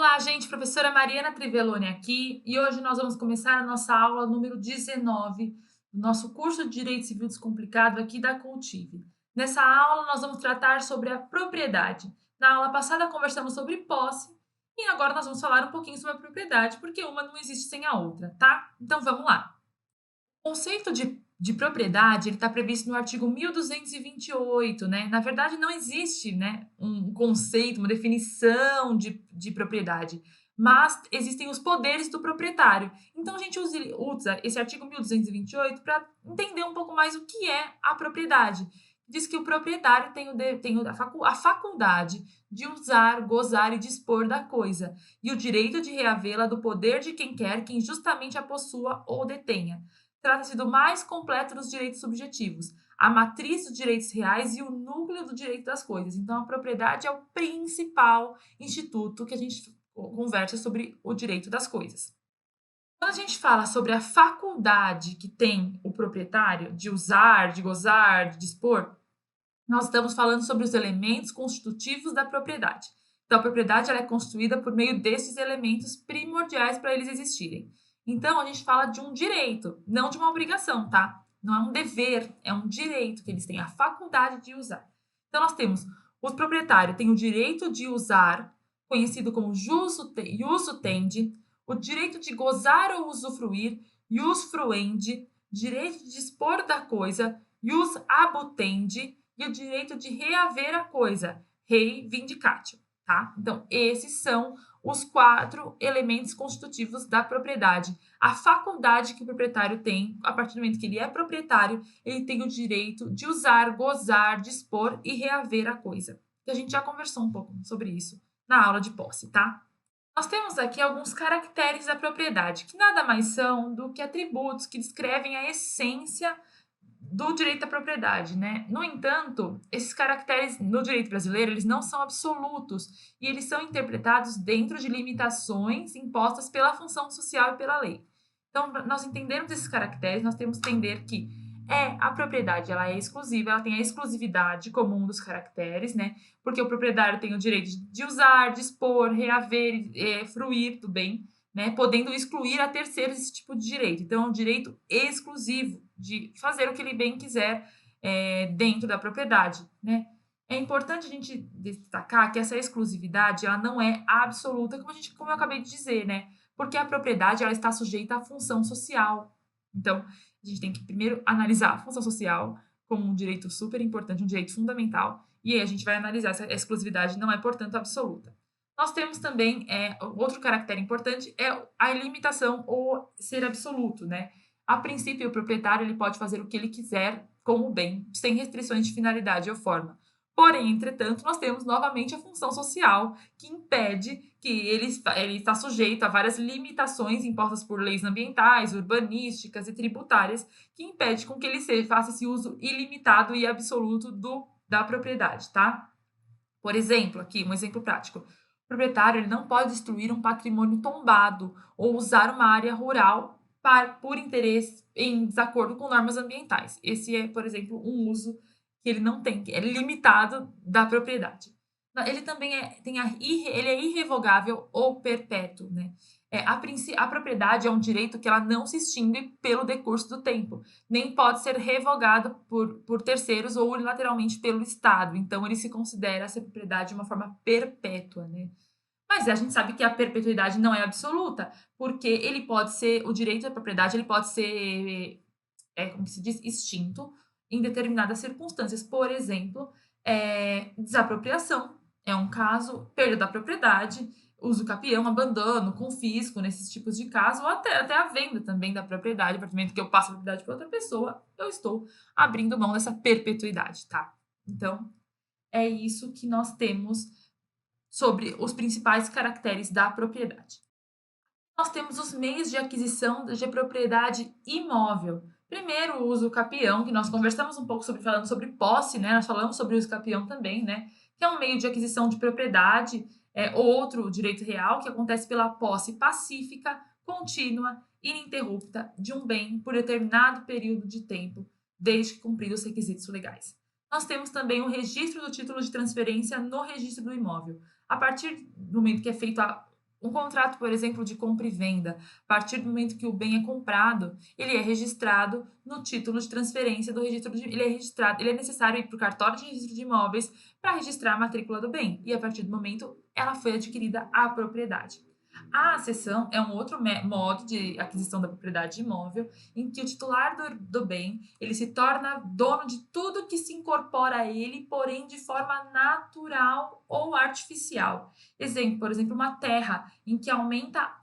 Olá, gente, professora Mariana Trivelloni aqui, e hoje nós vamos começar a nossa aula número 19 do nosso curso de Direito Civil Descomplicado aqui da Cultive. Nessa aula nós vamos tratar sobre a propriedade. Na aula passada conversamos sobre posse e agora nós vamos falar um pouquinho sobre a propriedade, porque uma não existe sem a outra, tá? Então vamos lá. O conceito de propriedade ele está previsto no artigo 1228, né? Na verdade, não existe, né, um conceito, uma definição de propriedade, mas existem os poderes do proprietário. Então, a gente usa esse artigo 1228 para entender um pouco mais o que é a propriedade. Diz que o proprietário tem a faculdade de usar, gozar e dispor da coisa, e o direito de reavê-la do poder de quem quer que injustamente a possua ou detenha. Trata-se do mais completo dos direitos subjetivos, a matriz dos direitos reais e o núcleo do direito das coisas. Então, a propriedade é o principal instituto que a gente conversa sobre o direito das coisas. Quando a gente fala sobre a faculdade que tem o proprietário de usar, de gozar, de dispor, nós estamos falando sobre os elementos constitutivos da propriedade. Então, a propriedade ela é construída por meio desses elementos primordiais para eles existirem. Então, a gente fala de um direito, não de uma obrigação, tá? Não é um dever, é um direito que eles têm a faculdade de usar. Então, nós temos o proprietário tem o direito de usar, conhecido como jus tendi, o direito de gozar ou usufruir, jus fruendi, direito de dispor da coisa, jus abutendi, e o direito de reaver a coisa, rei vindicatio, tá? Então, esses são os 4 elementos constitutivos da propriedade. A faculdade que o proprietário tem, a partir do momento que ele é proprietário, ele tem o direito de usar, gozar, dispor e reaver a coisa. E a gente já conversou um pouco sobre isso na aula de posse, tá? Nós temos aqui alguns caracteres da propriedade, que nada mais são do que atributos que descrevem a essência do direito à propriedade, né? No entanto, esses caracteres no direito brasileiro, eles não são absolutos e eles são interpretados dentro de limitações impostas pela função social e pela lei. Então, nós entendemos esses caracteres, nós temos que entender que a propriedade, ela é exclusiva, ela tem a exclusividade comum dos caracteres, né? Porque o proprietário tem o direito de usar, dispor, reaver, fruir do bem, né, podendo excluir a terceiros esse tipo de direito. Então, é um direito exclusivo de fazer o que ele bem quiser dentro da propriedade. Né? É importante a gente destacar que essa exclusividade ela não é absoluta, como eu acabei de dizer, né? Porque a propriedade ela está sujeita à função social. Então, a gente tem que primeiro analisar a função social como um direito super importante, um direito fundamental, e aí a gente vai analisar se a exclusividade não é, portanto, absoluta. Nós temos também outro caractere importante é a limitação ou ser absoluto, né? A princípio, o proprietário ele pode fazer o que ele quiser com o bem, sem restrições de finalidade ou forma. Porém, entretanto, nós temos novamente a função social, que impede que ele está sujeito a várias limitações impostas por leis ambientais, urbanísticas e tributárias, que impede com que ele faça esse uso ilimitado e absoluto da propriedade, tá? Por exemplo, aqui, um exemplo prático. O proprietário ele não pode destruir um patrimônio tombado ou usar uma área rural por interesse em desacordo com normas ambientais. Esse é, por exemplo, um uso que ele não tem, que é limitado da propriedade. Ele também ele é irrevogável ou perpétuo, né? A propriedade é um direito que ela não se extingue pelo decurso do tempo, nem pode ser revogado por terceiros ou unilateralmente pelo Estado. Então, ele se considera essa propriedade de uma forma perpétua, né? Mas a gente sabe que a perpetuidade não é absoluta, porque ele pode ser, o direito da propriedade, ele pode ser, como se diz, extinto em determinadas circunstâncias. Por exemplo, desapropriação é um caso, perda da propriedade, uso capião, abandono, confisco, nesses tipos de casos, ou até a venda também da propriedade, a partir do momento que eu passo a propriedade para outra pessoa, eu estou abrindo mão dessa perpetuidade, tá? Então, é isso que nós temos sobre os principais caracteres da propriedade. Nós temos os meios de aquisição de propriedade imóvel. Primeiro, o uso capião, que nós conversamos um pouco falando sobre posse, né? Nós falamos sobre o uso capião também, né? Que é um meio de aquisição de propriedade, outro direito real, que acontece pela posse pacífica, contínua, ininterrupta de um bem por determinado período de tempo, desde que cumpridos os requisitos legais. Nós temos também o registro do título de transferência no registro do imóvel. A partir do momento que é feito Um contrato, por exemplo, de compra e venda, a partir do momento que o bem é comprado, ele é registrado no título de transferência do registro de, ele é registrado, ele é necessário ir para o cartório de registro de imóveis para registrar a matrícula do bem. E a partir do momento ela foi adquirida a propriedade. A cessão é um outro modo de aquisição da propriedade imóvel, em que o titular do bem ele se torna dono de tudo que se incorpora a ele, porém de forma natural ou artificial. Exemplo, por exemplo, uma terra em que aumenta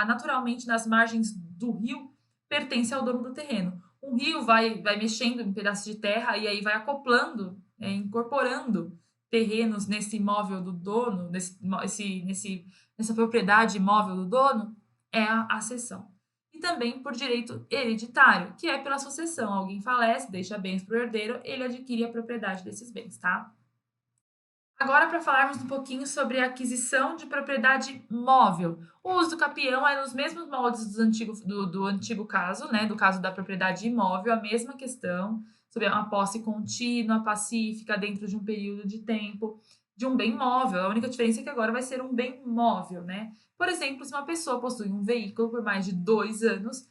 naturalmente nas margens do rio, pertence ao dono do terreno. Um rio vai mexendo em pedaços de terra e aí vai acoplando, incorporando terrenos nesse imóvel do dono, nessa propriedade imóvel do dono, é a cessão. E também por direito hereditário, que é pela sucessão. Alguém falece, deixa bens para o herdeiro, ele adquire a propriedade desses bens, tá? Agora, para falarmos um pouquinho sobre a aquisição de propriedade móvel. O uso do capião é nos mesmos moldes do antigo caso, né? Do caso da propriedade imóvel, a mesma questão, sobre uma posse contínua, pacífica, dentro de um período de tempo, de um bem móvel. A única diferença é que agora vai ser um bem móvel, né? Por exemplo, se uma pessoa possui um veículo por mais de 2 anos,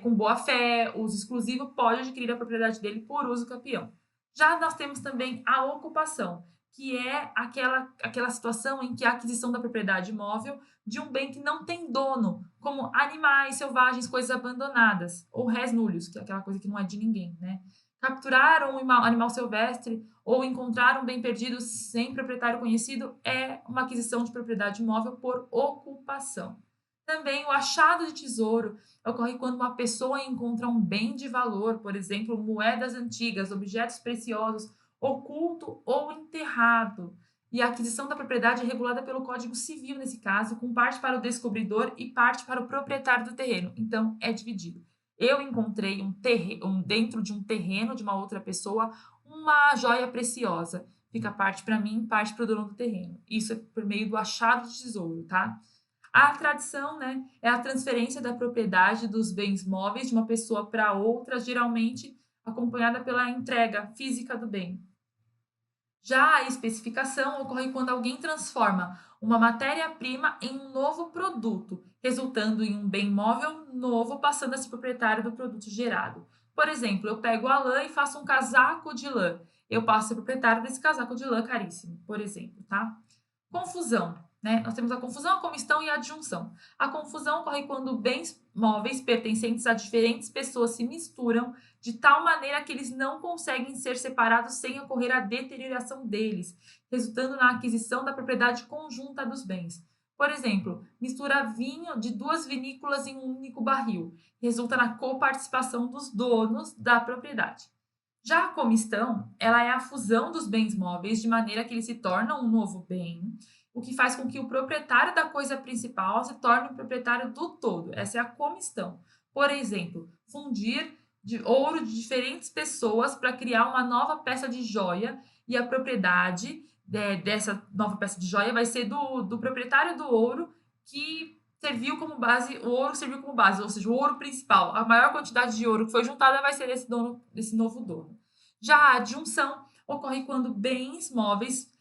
com boa fé, uso exclusivo, pode adquirir a propriedade dele por uso capião. Já nós temos também a ocupação, que é aquela situação em que a aquisição da propriedade imóvel de um bem que não tem dono, como animais selvagens, coisas abandonadas, ou res nullius, que é aquela coisa que não é de ninguém, né? Capturar um animal silvestre ou encontrar um bem perdido sem proprietário conhecido é uma aquisição de propriedade imóvel por ocupação. Também o achado de tesouro ocorre quando uma pessoa encontra um bem de valor, por exemplo, moedas antigas, objetos preciosos, oculto ou enterrado. E a aquisição da propriedade é regulada pelo Código Civil, nesse caso, com parte para o descobridor e parte para o proprietário do terreno. Então, é dividido. Eu encontrei dentro de um terreno de uma outra pessoa uma joia preciosa. Fica parte para mim, parte para o dono do terreno. Isso é por meio do achado de tesouro, tá? A tradição, né, é a transferência da propriedade dos bens móveis de uma pessoa para outra, geralmente acompanhada pela entrega física do bem. Já a especificação ocorre quando alguém transforma uma matéria-prima em um novo produto, resultando em um bem móvel novo passando a ser proprietário do produto gerado. Por exemplo, eu pego a lã e faço um casaco de lã. Eu passo a ser proprietário desse casaco de lã caríssimo, por exemplo, tá? Confusão, né? Nós temos a confusão, a comistão e a adjunção. A confusão ocorre quando bens móveis pertencentes a diferentes pessoas se misturam de tal maneira que eles não conseguem ser separados sem ocorrer a deterioração deles, resultando na aquisição da propriedade conjunta dos bens. Por exemplo, mistura vinho de 2 vinícolas em um único barril, resulta na coparticipação dos donos da propriedade. Já a comistão, ela é a fusão dos bens móveis de maneira que eles se tornam um novo bem, o que faz com que o proprietário da coisa principal se torne o proprietário do todo. Essa é a comistão. Por exemplo, fundir de ouro de diferentes pessoas para criar uma nova peça de joia e a propriedade dessa nova peça de joia vai ser do proprietário do ouro que serviu como base, o ouro serviu como base, ou seja, o ouro principal, a maior quantidade de ouro que foi juntada vai ser desse novo dono. Já a adjunção ocorre quando bens móveis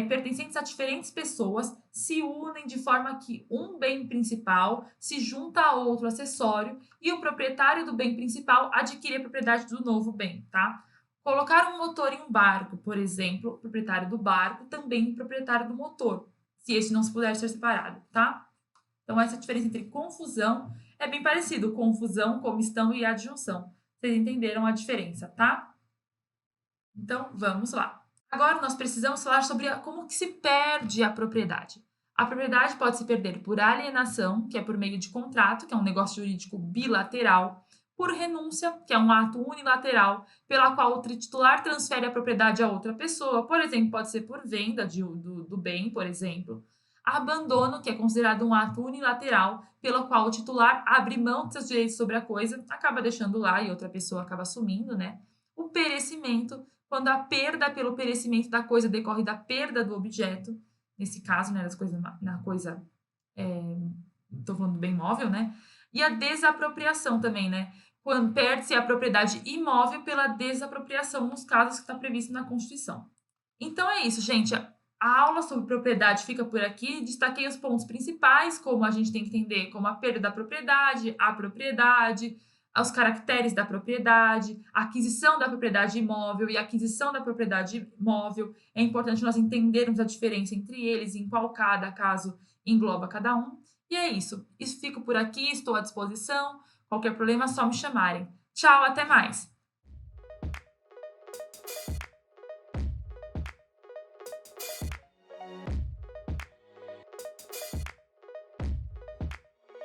pertencentes a diferentes pessoas se unem de forma que um bem principal se junta a outro acessório e o proprietário do bem principal adquire a propriedade do novo bem, tá? Colocar um motor em um barco, por exemplo, o proprietário do barco também é proprietário do motor, se este não se puder ser separado, tá? Então, essa diferença entre confusão é bem parecido, confusão, comistão e adjunção. Vocês entenderam a diferença, tá? Então, vamos lá. Agora nós precisamos falar sobre como que se perde a propriedade. A propriedade pode se perder por alienação, que é por meio de contrato, que é um negócio jurídico bilateral, por renúncia, que é um ato unilateral, pela qual o titular transfere a propriedade a outra pessoa, por exemplo, pode ser por venda do bem, por exemplo. Abandono, que é considerado um ato unilateral, pelo qual o titular abre mão de seus direitos sobre a coisa, acaba deixando lá e outra pessoa acaba assumindo, né? O perecimento, quando a perda pelo perecimento da coisa decorre da perda do objeto, nesse caso, né, na coisa, estou falando do bem móvel, né? E a desapropriação também, né? Quando perde-se a propriedade imóvel pela desapropriação, nos casos que está previsto na Constituição. Então é isso, gente. A aula sobre propriedade fica por aqui. Destaquei os pontos principais, como a gente tem que entender como a perda da propriedade, a propriedade, os caracteres da propriedade, a aquisição da propriedade imóvel e a aquisição da propriedade móvel. É importante nós entendermos a diferença entre eles, em qual cada caso engloba cada um. E é isso. Fico por aqui, estou à disposição. Qualquer problema é só me chamarem. Tchau, até mais!